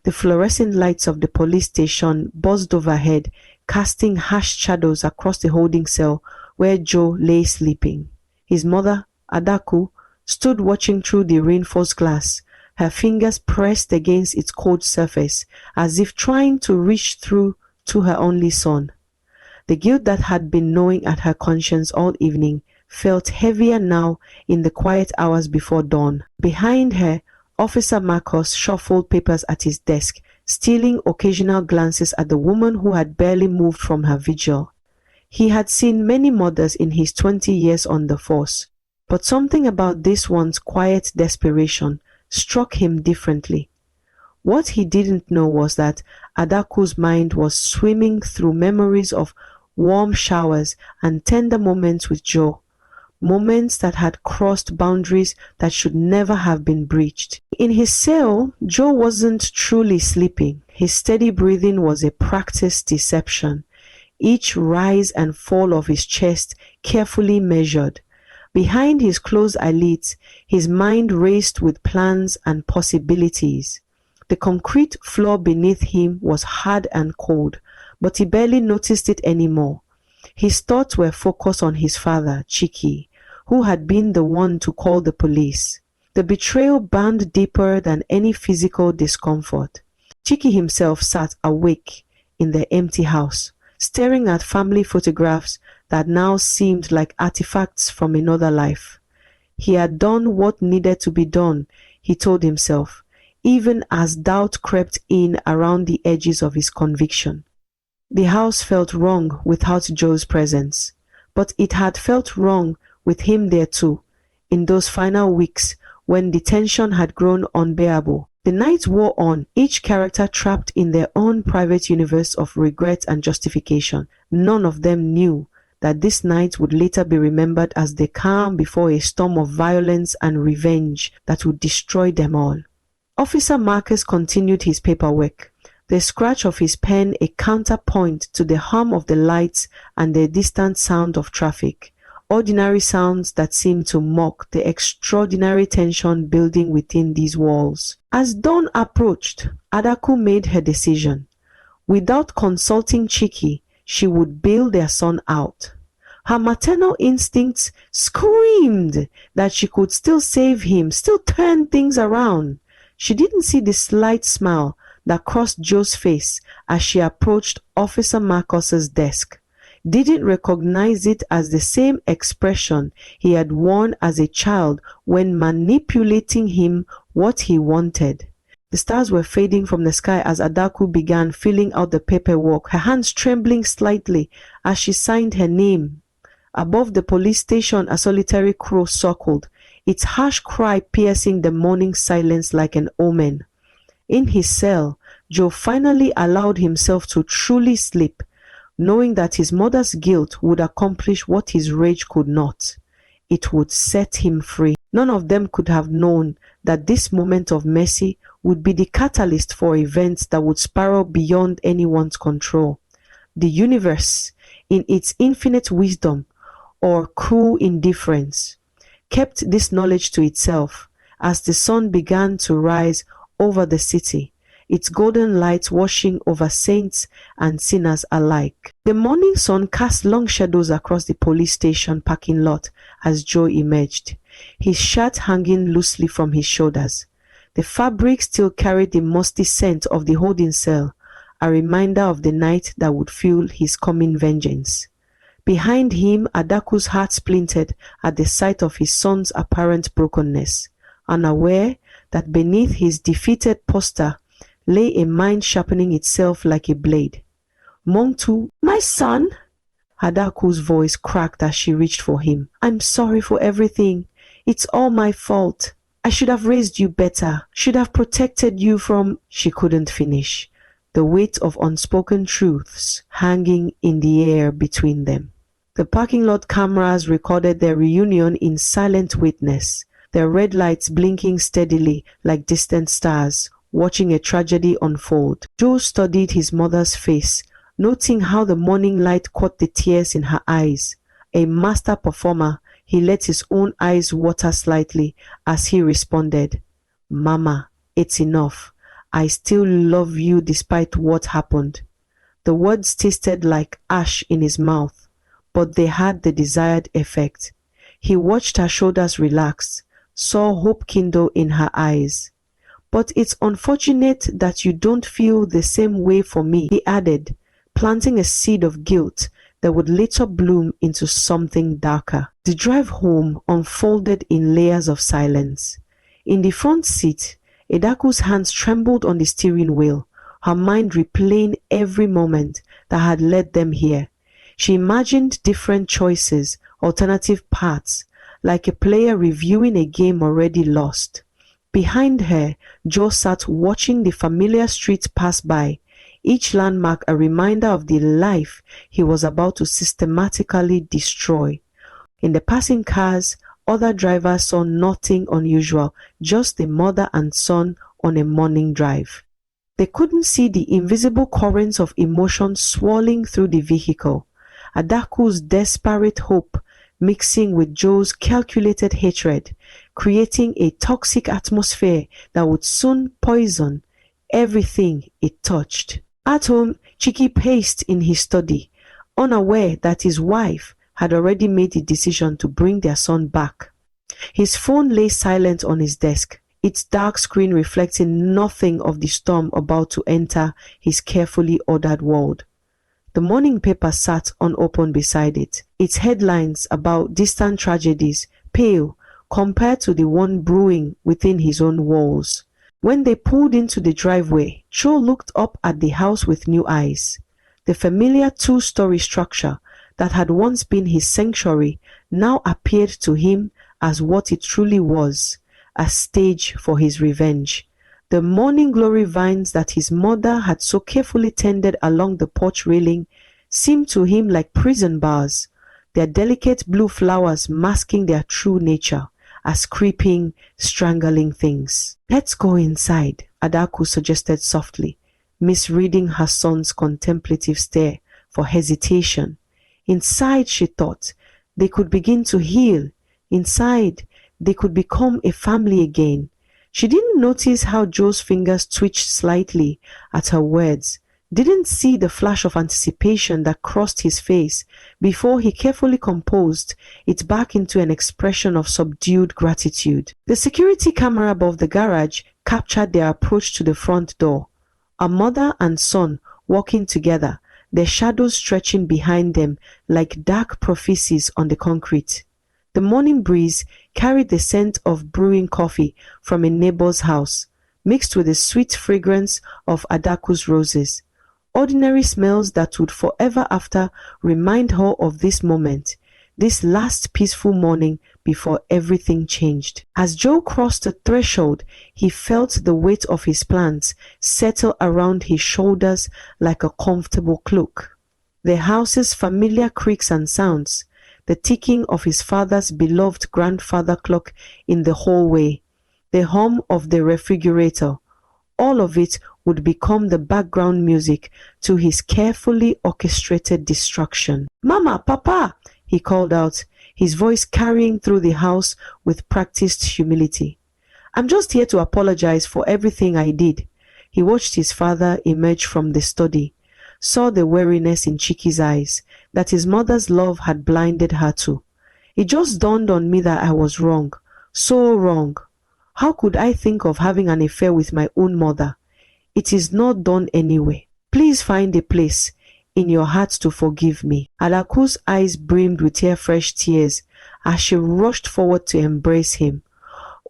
The fluorescent lights of the police station buzzed overhead, casting harsh shadows across the holding cell where Joe lay sleeping. His mother, Adaku, stood watching through the reinforced glass, her fingers pressed against its cold surface, as if trying to reach through to her only son. The guilt that had been gnawing at her conscience all evening felt heavier now in the quiet hours before dawn. Behind her, Officer Marcus shuffled papers at his desk, stealing occasional glances at the woman who had barely moved from her vigil. He had seen many mothers in his 20 years on the force, but something about this one's quiet desperation struck him differently. What he didn't know was that Adaku's mind was swimming through memories of warm showers and tender moments with Joe, moments that had crossed boundaries that should never have been breached. In his cell, Joe wasn't truly sleeping. His steady breathing was a practiced deception, each rise and fall of his chest carefully measured. Behind his closed eyelids, his mind raced with plans and possibilities. The concrete floor beneath him was hard and cold, but he barely noticed it anymore. His thoughts were focused on his father, Chiki, who had been the one to call the police. The betrayal burned deeper than any physical discomfort. Chiki himself sat awake in the empty house, staring at family photographs that now seemed like artifacts from another life. He had done what needed to be done, he told himself, even as doubt crept in around the edges of his conviction. The house felt wrong without Joe's presence, but it had felt wrong with him there too, in those final weeks when the tension had grown unbearable. The night wore on, each character trapped in their own private universe of regret and justification. None of them knew that this night would later be remembered as the calm before a storm of violence and revenge that would destroy them all. Officer Marcus continued his paperwork, the scratch of his pen a counterpoint to the hum of the lights and the distant sound of traffic, ordinary sounds that seemed to mock the extraordinary tension building within these walls. As dawn approached, Adaku made her decision. Without consulting Chiki, she would bail their son out. Her maternal instincts screamed that she could still save him, still turn things around. She didn't see the slight smile that crossed Joe's face as she approached Officer Marcus's desk, didn't recognize it as the same expression he had worn as a child when manipulating him what he wanted. The stars were fading from the sky as Adaku began filling out the paperwork, her hands trembling slightly as she signed her name. Above the police station, a solitary crow circled, its harsh cry piercing the morning silence like an omen. In his cell, Joe finally allowed himself to truly sleep, knowing that his mother's guilt would accomplish what his rage could not. It would set him free. None of them could have known that this moment of mercy would be the catalyst for events that would spiral beyond anyone's control. The universe, in its infinite wisdom or cruel indifference, kept this knowledge to itself as the sun began to rise over the city, its golden light washing over saints and sinners alike. The morning sun cast long shadows across the police station parking lot as Joe emerged, his shirt hanging loosely from his shoulders. The fabric still carried the musty scent of the holding cell, a reminder of the night that would fuel his coming vengeance. Behind him, Adaku's heart splintered at the sight of his son's apparent brokenness, unaware that beneath his defeated posture lay a mind sharpening itself like a blade. Montu, my son! Adaku's voice cracked as she reached for him. I'm sorry for everything. It's all my fault. I should have raised you better, should have protected you from... She couldn't finish, the weight of unspoken truths hanging in the air between them. The parking lot cameras recorded their reunion in silent witness, their red lights blinking steadily like distant stars, watching a tragedy unfold. Joe studied his mother's face, noting how the morning light caught the tears in her eyes. A master performer, he let his own eyes water slightly as he responded, Mama, it's enough. I still love you despite what happened. The words tasted like ash in his mouth, but they had the desired effect. He watched her shoulders relax, saw hope kindle in her eyes. But it's unfortunate that you don't feel the same way for me, he added, planting a seed of guilt that would later bloom into something darker. The drive home unfolded in layers of silence. In the front seat, Edaku's hands trembled on the steering wheel, her mind replaying every moment that had led them here. She imagined different choices, alternative paths, like a player reviewing a game already lost. Behind her, Joe sat watching the familiar streets pass by, each landmark a reminder of the life he was about to systematically destroy. In the passing cars, other drivers saw nothing unusual, just the mother and son on a morning drive. They couldn't see the invisible currents of emotion swirling through the vehicle. Adaku's desperate hope mixing with Joe's calculated hatred, creating a toxic atmosphere that would soon poison everything it touched. At home, Chiki paced in his study, unaware that his wife had already made the decision to bring their son back. His phone lay silent on his desk, its dark screen reflecting nothing of the storm about to enter his carefully ordered world. The morning paper sat unopened beside it, its headlines about distant tragedies pale compared to the one brewing within his own walls. When they pulled into the driveway, Cho looked up at the house with new eyes. The familiar two-story structure that had once been his sanctuary now appeared to him as what it truly was, a stage for his revenge. The morning glory vines that his mother had so carefully tended along the porch railing seemed to him like prison bars, their delicate blue flowers masking their true nature as creeping, strangling things. "Let's go inside," Adaku suggested softly, misreading her son's contemplative stare for hesitation. Inside, she thought, they could begin to heal. Inside, they could become a family again. She didn't notice how Joe's fingers twitched slightly at her words, didn't see the flash of anticipation that crossed his face before he carefully composed it back into an expression of subdued gratitude. The security camera above the garage captured their approach to the front door. A mother and son walking together, their shadows stretching behind them like dark prophecies on the concrete. The morning breeze carried the scent of brewing coffee from a neighbor's house, mixed with the sweet fragrance of Adaku's roses. Ordinary smells that would forever after remind her of this moment, this last peaceful morning before everything changed. As Joe crossed the threshold, he felt the weight of his plans settle around his shoulders like a comfortable cloak. The house's familiar creaks and sounds, the ticking of his father's beloved grandfather clock in the hallway, the hum of the refrigerator, all of it would become the background music to his carefully orchestrated destruction. "Mama, Papa!" he called out, his voice carrying through the house with practiced humility. "I'm just here to apologize for everything I did." He watched his father emerge from the study, saw the weariness in Chiki's eyes that his mother's love had blinded her to. "It just dawned on me that I was wrong, so wrong. How could I think of having an affair with my own mother? It is not done anyway. Please find a place in your heart to forgive me." Adaku's eyes brimmed with fresh tears as she rushed forward to embrace him.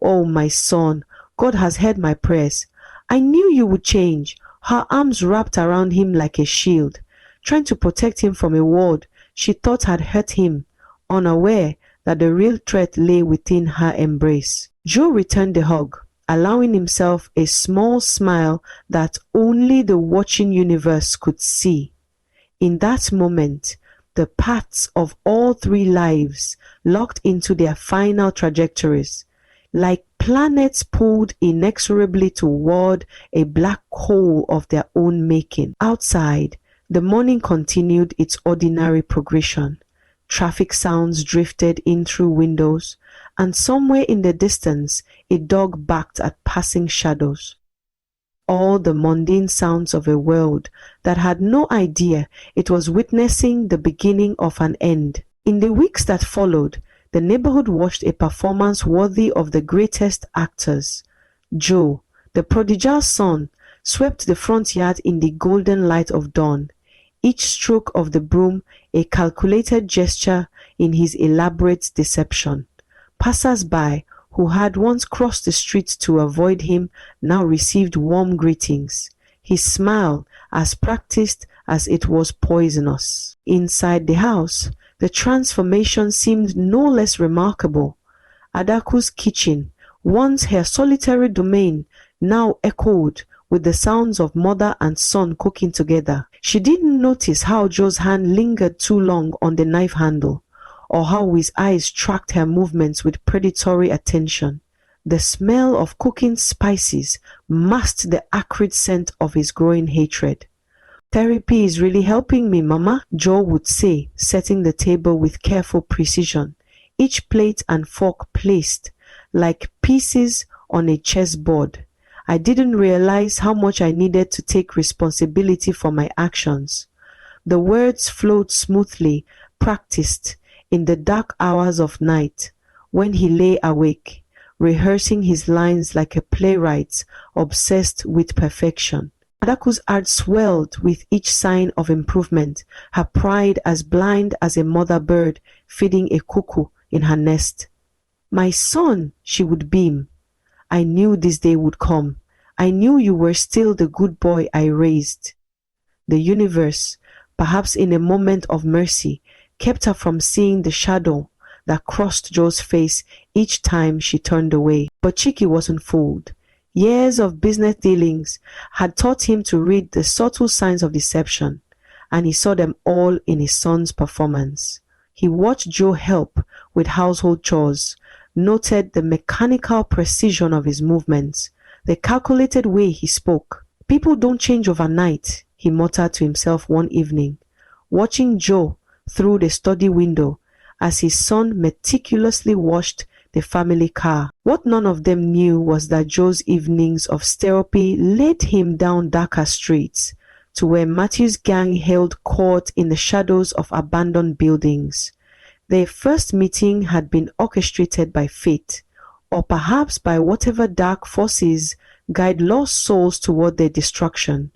"Oh, my son, God has heard my prayers. I knew you would change." Her arms wrapped around him like a shield, trying to protect him from a world she thought had hurt him, unaware that the real threat lay within her embrace. Joe returned the hug, allowing himself a small smile that only the watching universe could see. In that moment, the paths of all three lives locked into their final trajectories, like planets pulled inexorably toward a black hole of their own making. Outside, the morning continued its ordinary progression. Traffic sounds drifted in through windows, and somewhere in the distance, a dog barked at passing shadows. all the mundane sounds of a world that had no idea it was witnessing the beginning of an end. In the weeks that followed, the neighborhood watched a performance worthy of the greatest actors. Joe, the prodigal son, swept the front yard in the golden light of dawn, each stroke of the broom a calculated gesture in his elaborate deception. Passers-by who had once crossed the street to avoid him now received warm greetings. His smile as practiced as it was poisonous. Inside the house, the transformation seemed no less remarkable. Adaku's kitchen, once her solitary domain, now echoed with the sounds of mother and son cooking together. She didn't notice how Joe's hand lingered too long on the knife handle, or how his eyes tracked her movements with predatory attention. The smell of cooking spices masked the acrid scent of his growing hatred. "Therapy is really helping me, Mama," Joe would say, setting the table with careful precision, each plate and fork placed like pieces on a chessboard. "I didn't realize how much I needed to take responsibility for my actions." The words flowed smoothly, practiced in the dark hours of night, when he lay awake, rehearsing his lines like a playwright obsessed with perfection. Adaku's heart swelled with each sign of improvement, her pride as blind as a mother bird feeding a cuckoo in her nest. "My son," she would beam, "I knew this day would come. I knew you were still the good boy I raised." The universe, perhaps in a moment of mercy, kept her from seeing the shadow that crossed Joe's face each time she turned away. But Chiki wasn't fooled. Years of business dealings had taught him to read the subtle signs of deception, and he saw them all in his son's performance. He watched Joe help with household chores, noted the mechanical precision of his movements, the calculated way he spoke. "People don't change overnight," he muttered to himself one evening, watching Joe through the study window as his son meticulously washed the family car. What none of them knew was that Joe's evenings of therapy led him down darker streets to where Matthew's gang held court in the shadows of abandoned buildings. Their first meeting had been orchestrated by fate, or perhaps by whatever dark forces guide lost souls toward their destruction.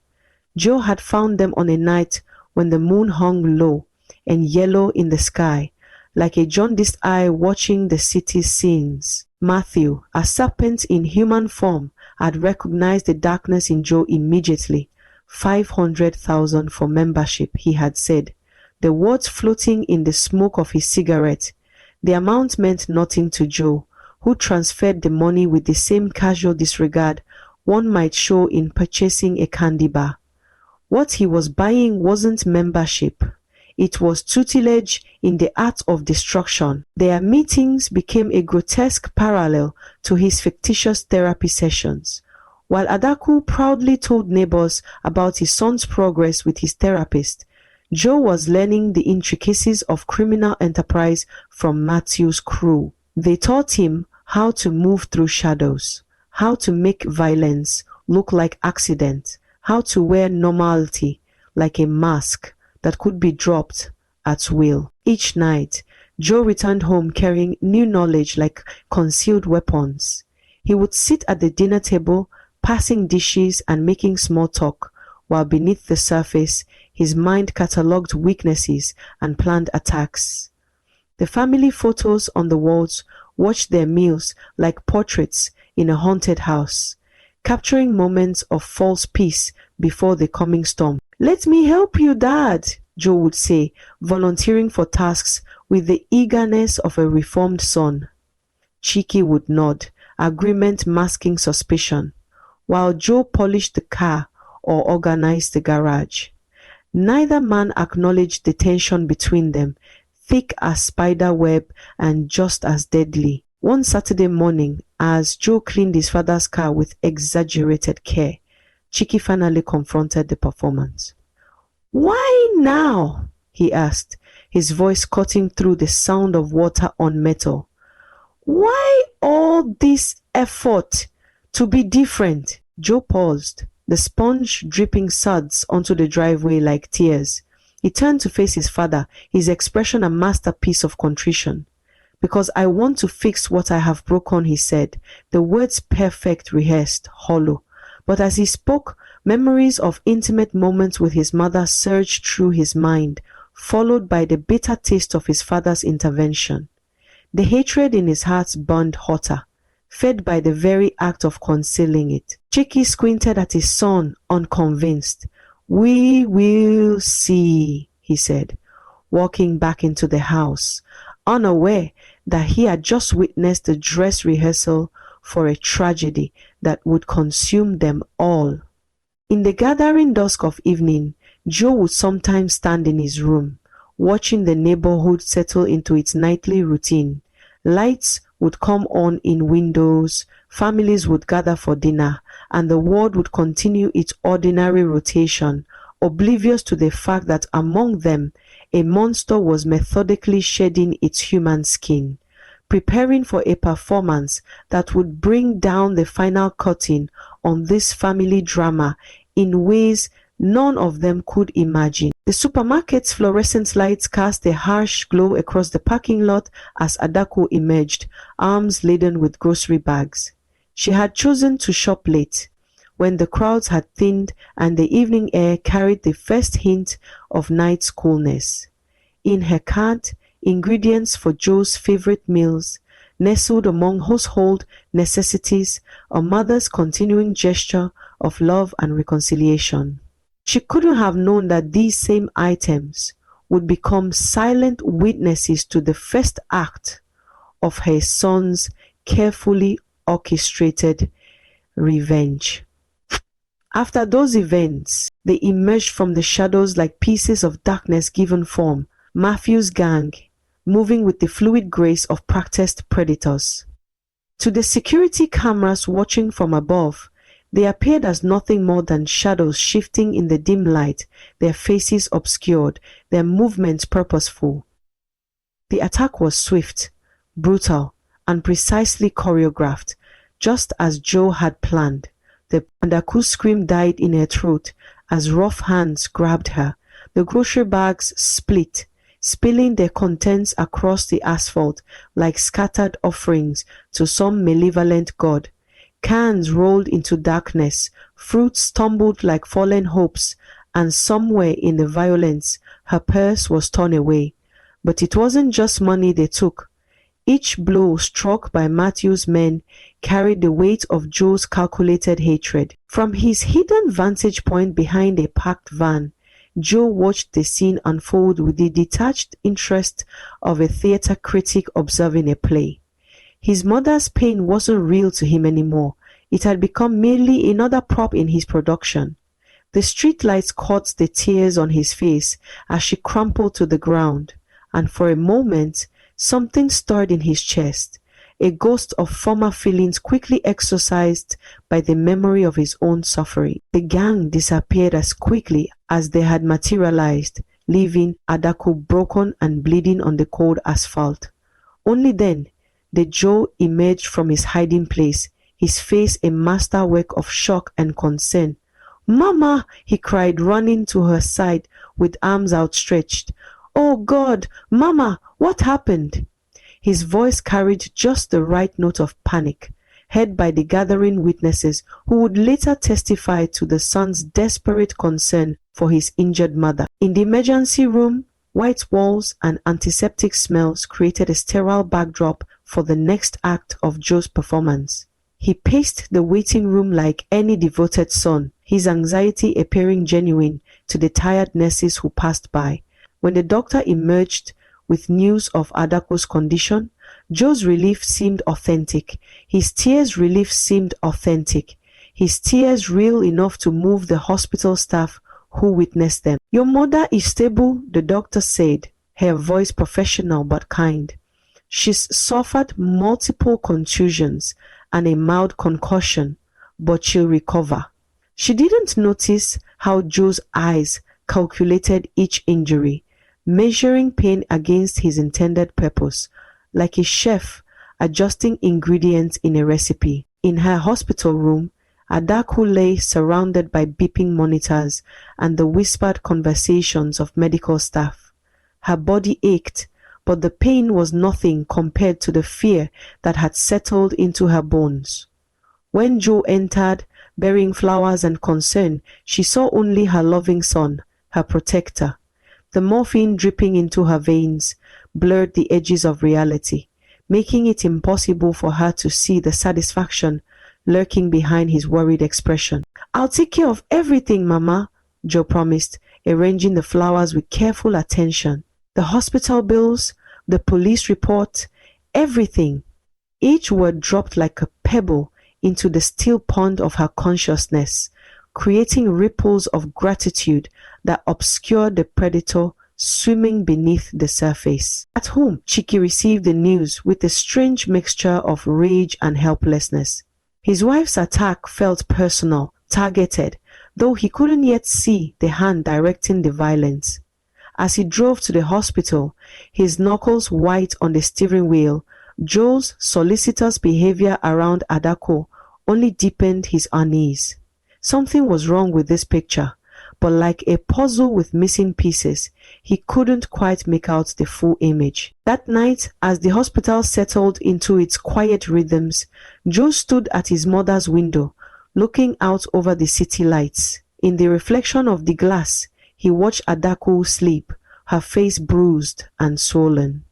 Joe had found them on a night when the moon hung low and yellow in the sky, like a jaundiced eye watching the city's scenes. Matthew, a serpent in human form, had recognized the darkness in Joe immediately. 500,000 for membership, he had said, the words floating in the smoke of his cigarette. The amount meant nothing to Joe, who transferred the money with the same casual disregard one might show in purchasing a candy bar. What he was buying wasn't membership. It was tutelage in the art of destruction. Their meetings became a grotesque parallel to his fictitious therapy sessions. While Adaku proudly told neighbors about his son's progress with his therapist, Joe was learning the intricacies of criminal enterprise from Matthew's crew. They taught him how to move through shadows, how to make violence look like accident, how to wear normality like a mask that could be dropped at will. Each night, Joe returned home carrying new knowledge like concealed weapons. He would sit at the dinner table, passing dishes and making small talk, while beneath the surface, his mind catalogued weaknesses and planned attacks. The family photos on the walls watched their meals like portraits in a haunted house, capturing moments of false peace before the coming storm. "Let me help you, Dad," Joe would say, volunteering for tasks with the eagerness of a reformed son. Chiki would nod, agreement masking suspicion, while Joe polished the car or organized the garage. Neither man acknowledged the tension between them, thick as spider web and just as deadly. One Saturday morning, as Joe cleaned his father's car with exaggerated care, Chiki finally confronted the performance. "Why now?" he asked, his voice cutting through the sound of water on metal. "Why all this effort to be different?" Joe paused. the sponge dripping suds onto the driveway like tears. He turned to face his father, his expression a masterpiece of contrition. "Because I want to fix what I have broken," he said, the words perfect, rehearsed, hollow. But as he spoke, memories of intimate moments with his mother surged through his mind, followed by the bitter taste of his father's intervention. The hatred in his heart burned hotter, fed by the very act of concealing it. Chiki squinted at his son, unconvinced. "We will see," he said, walking back into the house, unaware that he had just witnessed the dress rehearsal for a tragedy that would consume them all. In the gathering dusk of evening, Joe would sometimes stand in his room, watching the neighborhood settle into its nightly routine. Lights would come on in windows, families would gather for dinner, and the world would continue its ordinary rotation, oblivious to the fact that among them, a monster was methodically shedding its human skin, preparing for a performance that would bring down the final curtain on this family drama in ways none of them could imagine. The supermarket's fluorescent lights cast a harsh glow across the parking lot as Adako emerged, arms laden with grocery bags. She had chosen to shop late, when the crowds had thinned and the evening air carried the first hint of night's coolness. In her cart, ingredients for Joe's favorite meals, nestled among household necessities, a mother's continuing gesture of love and reconciliation. She couldn't have known that these same items would become silent witnesses to the first act of her son's carefully orchestrated revenge. After those events, they emerged from the shadows like pieces of darkness given form, Matthew's gang, moving with the fluid grace of practiced predators. To the security cameras watching from above, they appeared as nothing more than shadows shifting in the dim light, their faces obscured, their movements purposeful. The attack was swift, brutal, and precisely choreographed, just as Joe had planned. The Pandaku scream died in her throat as rough hands grabbed her. The grocery bags split, spilling their contents across the asphalt like scattered offerings to some malevolent god. Cans rolled into darkness, fruits tumbled like fallen hopes, and somewhere in the violence, her purse was torn away. But it wasn't just money they took. Each blow struck by Matthew's men carried the weight of Joe's calculated hatred. From his hidden vantage point behind a parked van, Joe watched the scene unfold with the detached interest of a theater critic observing a play. His mother's pain wasn't real to him anymore. It had become merely another prop in his production. The streetlights caught the tears on his face as she crumpled to the ground, and for a moment, something stirred in his chest, a ghost of former feelings quickly exorcised by the memory of his own suffering. The gang disappeared as quickly as they had materialized, leaving Adako broken and bleeding on the cold asphalt. Only then did Joe emerge from his hiding place, his face a masterwork of shock and concern. "Mama!" he cried, running to her side with arms outstretched. "Oh God, Mama, what happened?" His voice carried just the right note of panic, heard by the gathering witnesses who would later testify to the son's desperate concern for his injured mother. In the emergency room, white walls and antiseptic smells created a sterile backdrop for the next act of Joe's performance. He paced the waiting room like any devoted son, his anxiety appearing genuine to the tired nurses who passed by. When the doctor emerged with news of Adako's condition, Joe's relief seemed authentic. His tears' relief seemed authentic. His tears real enough to move the hospital staff who witnessed them. "Your mother is stable," the doctor said, her voice professional but kind. "She's suffered multiple contusions and a mild concussion, but she'll recover." She didn't notice how Joe's eyes calculated each injury, measuring pain against his intended purpose, like a chef adjusting ingredients in a recipe. In her hospital room, Adaku lay surrounded by beeping monitors and the whispered conversations of medical staff. Her body ached, but the pain was nothing compared to the fear that had settled into her bones. When Joe entered, bearing flowers and concern, she saw only her loving son, her protector. The morphine dripping into her veins blurred the edges of reality, making it impossible for her to see the satisfaction lurking behind his worried expression. "I'll take care of everything, Mama," Joe promised, arranging the flowers with careful attention. The hospital bills, the police report, everything. Each word dropped like a pebble into the still pond of her consciousness, creating ripples of gratitude that obscured the predator swimming beneath the surface. At home, Chiki received the news with a strange mixture of rage and helplessness. His wife's attack felt personal, targeted, though he couldn't yet see the hand directing the violence. As he drove to the hospital, his knuckles white on the steering wheel, Joe's solicitous behavior around Adako only deepened his unease. Something was wrong with this picture, but like a puzzle with missing pieces, he couldn't quite make out the full image. That night, as the hospital settled into its quiet rhythms, Joe stood at his mother's window, looking out over the city lights. In the reflection of the glass, he watched Adako sleep, her face bruised and swollen.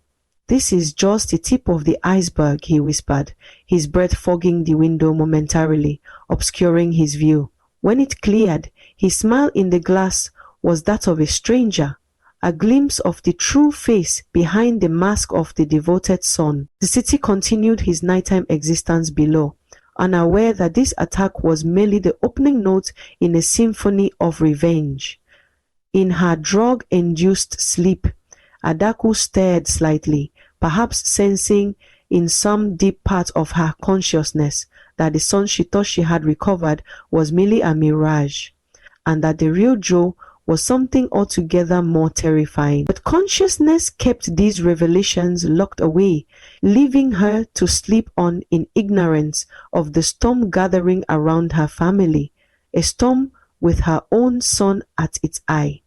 "This is just the tip of the iceberg," he whispered, his breath fogging the window momentarily, obscuring his view. When it cleared, his smile in the glass was that of a stranger, a glimpse of the true face behind the mask of the devoted son. The city continued his nighttime existence below, unaware that this attack was merely the opening note in a symphony of revenge. In her drug-induced sleep, Adaku stirred slightly, perhaps sensing in some deep part of her consciousness that the son she thought she had recovered was merely a mirage, and that the real Joe was something altogether more terrifying. But consciousness kept these revelations locked away, leaving her to sleep on in ignorance of the storm gathering around her family, a storm with her own son at its eye.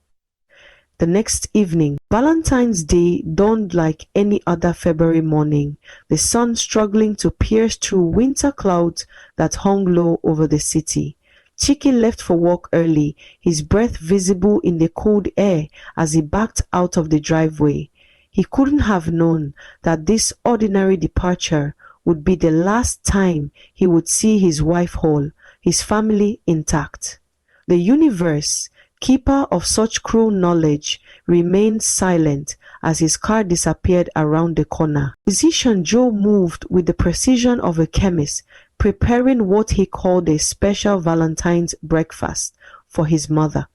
The next evening, Valentine's Day dawned like any other February morning, the sun struggling to pierce through winter clouds that hung low over the city. Chiki left for work early, his breath visible in the cold air as he backed out of the driveway. He couldn't have known that this ordinary departure would be the last time he would see his wife whole, his family intact. The universe, keeper of such cruel knowledge, remained silent as his car disappeared around the corner. Physician Joe moved with the precision of a chemist, preparing what he called a special Valentine's breakfast for his mother.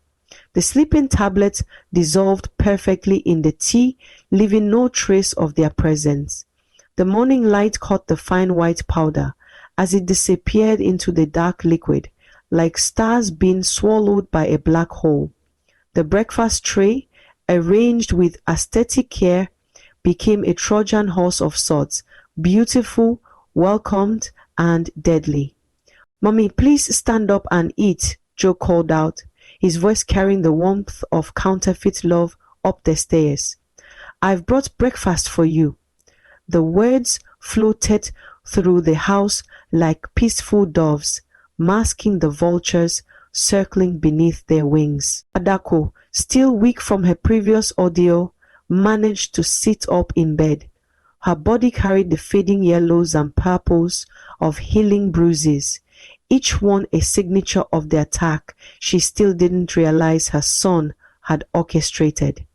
The sleeping tablets dissolved perfectly in the tea, leaving no trace of their presence. The morning light caught the fine white powder as it disappeared into the dark liquid, like stars being swallowed by a black hole. The breakfast tray, arranged with aesthetic care, became a Trojan horse of sorts, beautiful, welcomed, and deadly. "Mommy, please stand up and eat," Joe called out, his voice carrying the warmth of counterfeit love up the stairs. "I've brought breakfast for you." The words floated through the house like peaceful doves, masking the vultures circling beneath their wings. Adako, still weak from her previous ordeal, managed to sit up in bed. Her body carried the fading yellows and purples of healing bruises, each one a signature of the attack she still didn't realize her son had orchestrated.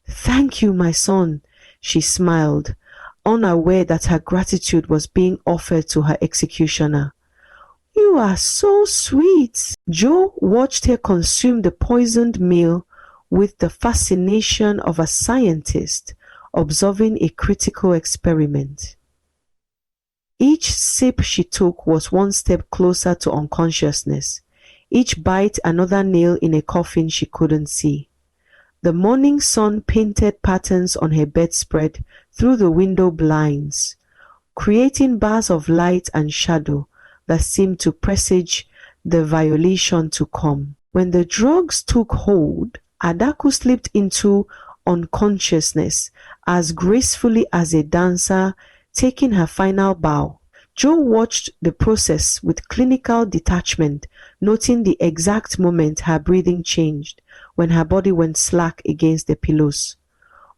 "Thank you, my son," she smiled, unaware that her gratitude was being offered to her executioner. "You are so sweet." Joe watched her consume the poisoned meal with the fascination of a scientist observing a critical experiment. Each sip she took was one step closer to unconsciousness, each bite another nail in a coffin she couldn't see. The morning sun painted patterns on her bedspread through the window blinds, creating bars of light and shadow that seemed to presage the violation to come. When the drugs took hold, Adaku slipped into unconsciousness as gracefully as a dancer taking her final bow. Joe watched the process with clinical detachment, noting the exact moment her breathing changed, when her body went slack against the pillows.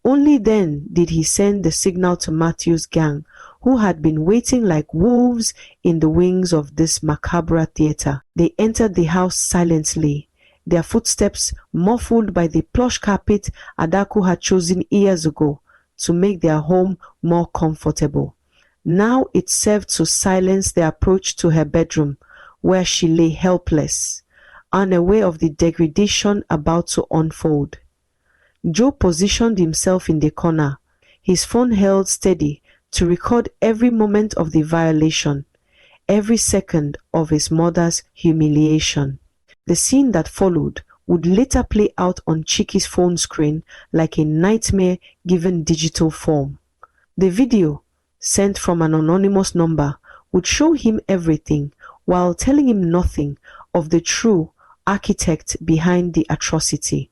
Only then did he send the signal to Matthew's gang, who had been waiting like wolves in the wings of this macabre theater. They entered the house silently, their footsteps muffled by the plush carpet Adaku had chosen years ago to make their home more comfortable. Now it served to silence the approach to her bedroom, where she lay helpless, unaware of the degradation about to unfold. Joe positioned himself in the corner, his phone held steady to record every moment of the violation, every second of his mother's humiliation. The scene that followed would later play out on Chiki's phone screen like a nightmare given digital form. The video, sent from an anonymous number, would show him everything while telling him nothing of the true architect behind the atrocity.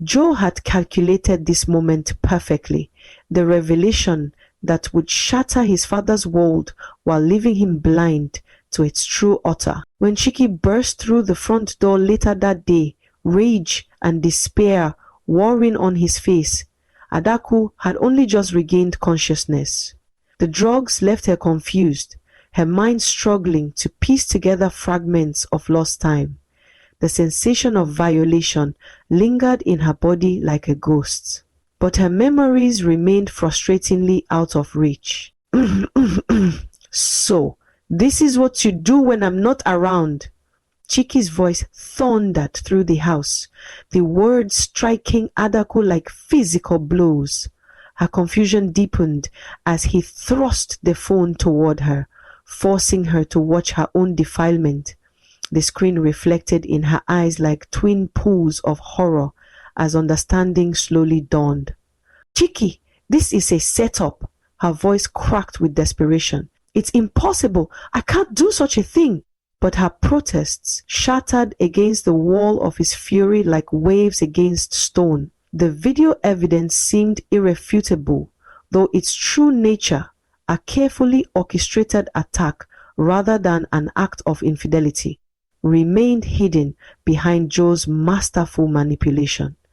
Joe had calculated this moment perfectly, the revelation that would shatter his father's world while leaving him blind to its true author. When Chiki burst through the front door later that day, rage and despair warring on his face, Adaku had only just regained consciousness. The drugs left her confused, her mind struggling to piece together fragments of lost time. The sensation of violation lingered in her body like a ghost, but her memories remained frustratingly out of reach. So, this is what you do when I'm not around. Chiki's voice thundered through the house, the words striking Adaku like physical blows. Her confusion deepened as he thrust the phone toward her, forcing her to watch her own defilement. The screen reflected in her eyes like twin pools of horror as understanding slowly dawned. Chiki, this is a setup. Her voice cracked with desperation. It's impossible. I can't do such a thing. But her protests shattered against the wall of his fury like waves against stone. The video evidence seemed irrefutable, though its true nature, a carefully orchestrated attack rather than an act of infidelity, remained hidden behind Joe's masterful manipulation.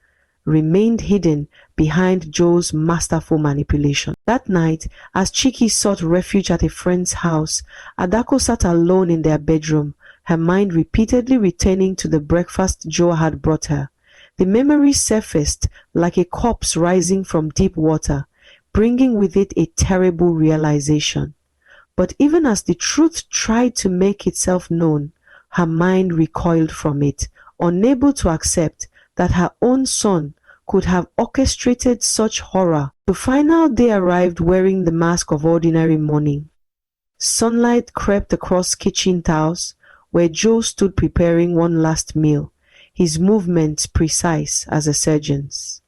That night, as Chiki sought refuge at a friend's house, Adako sat alone in their bedroom, her mind repeatedly returning to the breakfast Joe had brought her. The memory surfaced like a corpse rising from deep water, bringing with it a terrible realization. But even as the truth tried to make itself known, her mind recoiled from it, unable to accept that her own son could have orchestrated such horror. The final day arrived wearing the mask of ordinary morning. Sunlight crept across kitchen tiles, where Joe stood preparing one last meal, his movements precise as a surgeon's.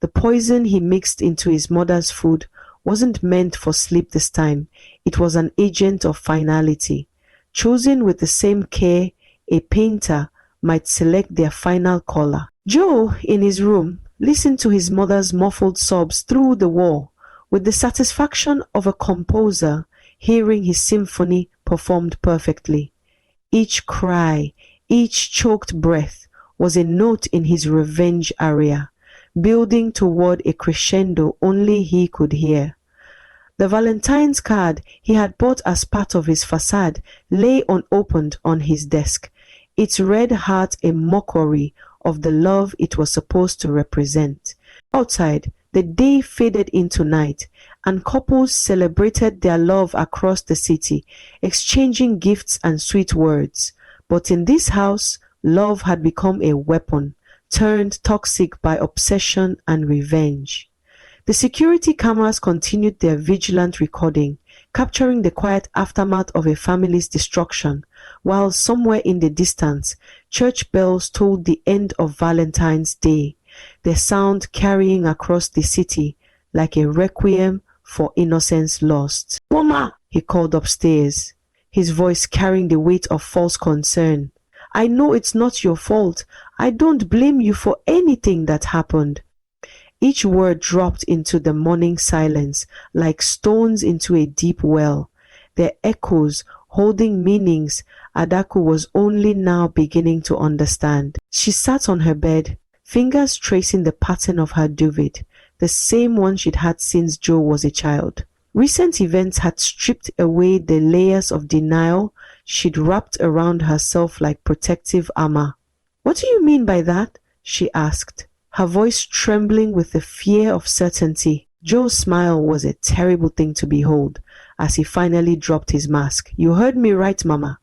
The poison he mixed into his mother's food wasn't meant for sleep this time. It was an agent of finality, chosen with the same care a painter might select their final color. Joe, in his room, listened to his mother's muffled sobs through the wall, with the satisfaction of a composer hearing his symphony performed perfectly. Each cry, each choked breath was a note in his revenge aria, building toward a crescendo only he could hear. The Valentine's card he had bought as part of his facade lay unopened on his desk, its red heart a mockery of the love it was supposed to represent. Outside, the day faded into night, and couples celebrated their love across the city, exchanging gifts and sweet words. But in this house, love had become a weapon, turned toxic by obsession and revenge. The security cameras continued their vigilant recording, capturing the quiet aftermath of a family's destruction, while somewhere in the distance, church bells tolled the end of Valentine's Day, their sound carrying across the city like a requiem for innocence lost. "Mama!" he called upstairs, his voice carrying the weight of false concern. I know it's not your fault. I don't blame you for anything that happened. Each word dropped into the morning silence like stones into a deep well. Their echoes, holding meanings Adaku was only now beginning to understand. She sat on her bed, fingers tracing the pattern of her duvet, the same one she'd had since Joe was a child. Recent events had stripped away the layers of denial she'd wrapped around herself like protective armor. "What do you mean by that?" she asked, her voice trembling with the fear of certainty. Joe's smile was a terrible thing to behold as he finally dropped his mask. "You heard me right, Mama.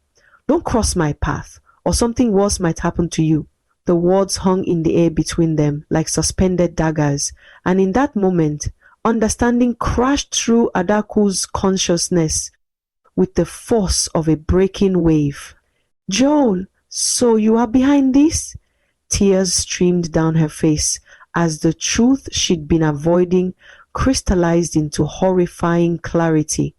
Don't cross my path, or something worse might happen to you." The words hung in the air between them like suspended daggers, and in that moment, understanding crashed through Adaku's consciousness with the force of a breaking wave. "Joel, so you are behind this?" Tears streamed down her face as the truth she'd been avoiding crystallized into horrifying clarity.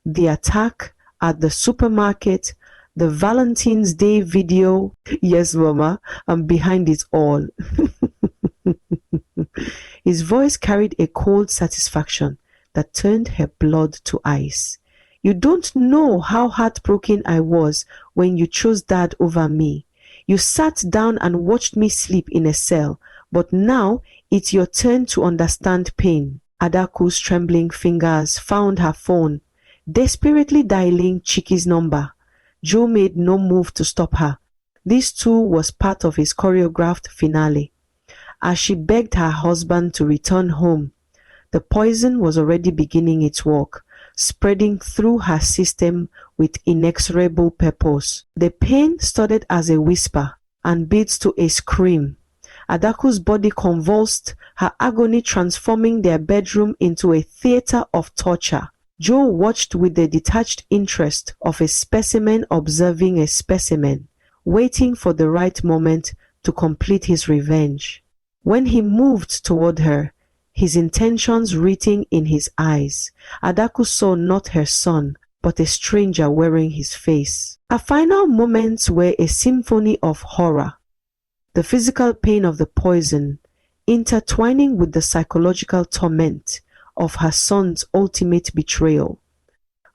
The attack at the supermarket, the Valentine's Day video. "Yes, Mama, I'm behind it all." His voice carried a cold satisfaction that turned her blood to ice. "You don't know how heartbroken I was when you chose Dad over me. You sat down and watched me sleep in a cell, but now it's your turn to understand pain." Adaku's trembling fingers found her phone, desperately dialing Chiki's number. Joe made no move to stop her. This too was part of his choreographed finale. As she begged her husband to return home, the poison was already beginning its work, spreading through her system with inexorable purpose. The pain started as a whisper and built to a scream. Adaku's body convulsed, her agony transforming their bedroom into a theater of torture. Joe watched with the detached interest of a specimen observing a specimen, waiting for the right moment to complete his revenge. When he moved toward her, his intentions written in his eyes, Adaku saw not her son, but a stranger wearing his face. Her final moments were a symphony of horror. The physical pain of the poison, intertwining with the psychological torment of her son's ultimate betrayal.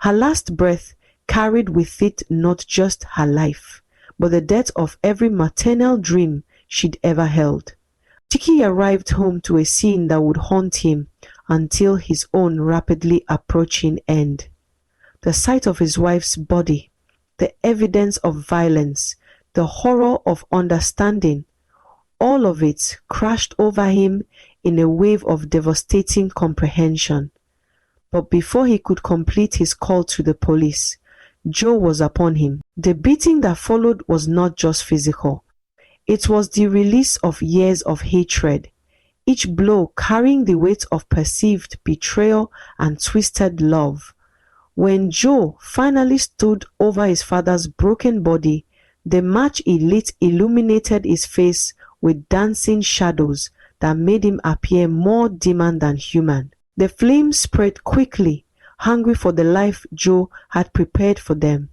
Her last breath carried with it not just her life, but the death of every maternal dream she'd ever held. Chiki arrived home to a scene that would haunt him until his own rapidly approaching end. The sight of his wife's body, the evidence of violence, the horror of understanding, all of it crashed over him in a wave of devastating comprehension. But before he could complete his call to the police, Joe was upon him. The beating that followed was not just physical. It was the release of years of hatred, each blow carrying the weight of perceived betrayal and twisted love. When Joe finally stood over his father's broken body, the match he lit illuminated his face with dancing shadows that made him appear more demon than human. The flames spread quickly, hungry for the life Joe had prepared for them.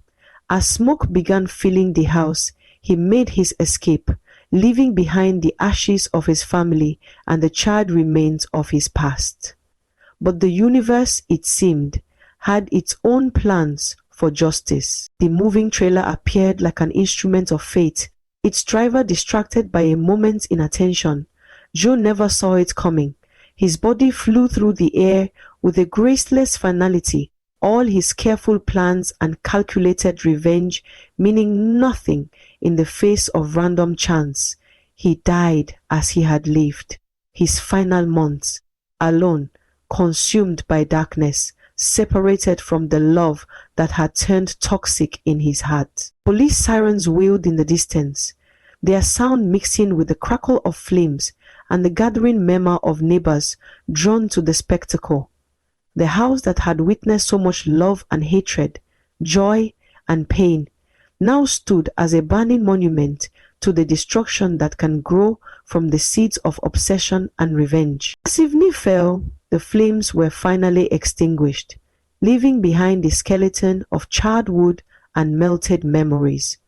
As smoke began filling the house, he made his escape, leaving behind the ashes of his family and the charred remains of his past. But the universe, it seemed, had its own plans for justice. The moving trailer appeared like an instrument of fate, its driver distracted by a moment's inattention. Joe never saw it coming. His body flew through the air with a graceless finality, all his careful plans and calculated revenge meaning nothing in the face of random chance. He died as he had lived, his final months, alone, consumed by darkness, separated from the love that had turned toxic in his heart. Police sirens wailed in the distance, their sound mixing with the crackle of flames and the gathering murmur of neighbors drawn to the spectacle. The house that had witnessed so much love and hatred, joy and pain, now stood as a burning monument to the destruction that can grow from the seeds of obsession and revenge. As evening fell, the flames were finally extinguished, leaving behind the skeleton of charred wood and melted memories.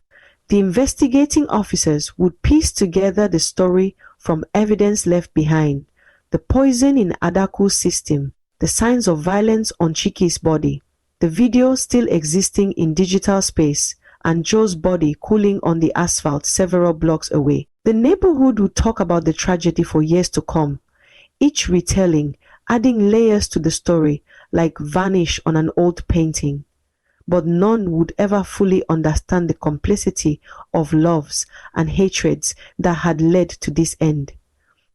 The investigating officers would piece together the story from evidence left behind, the poison in Adaku's system, the signs of violence on Chiki's body, the video still existing in digital space, and Joe's body cooling on the asphalt several blocks away. The neighborhood would talk about the tragedy for years to come, each retelling adding layers to the story like varnish on an old painting. But none would ever fully understand the complexity of loves and hatreds that had led to this end.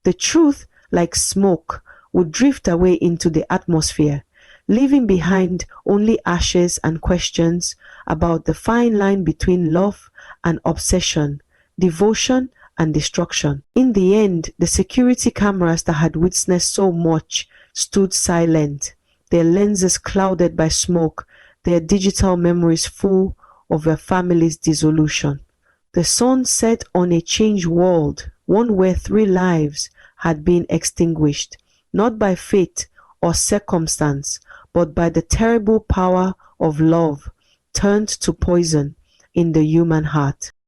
The truth, like smoke, would drift away into the atmosphere, leaving behind only ashes and questions about the fine line between love and obsession, devotion and destruction. In the end, the security cameras that had witnessed so much stood silent, their lenses clouded by smoke, their digital memories full of their family's dissolution. The sun set on a changed world, one where 3 lives had been extinguished, not by fate or circumstance, but by the terrible power of love turned to poison in the human heart.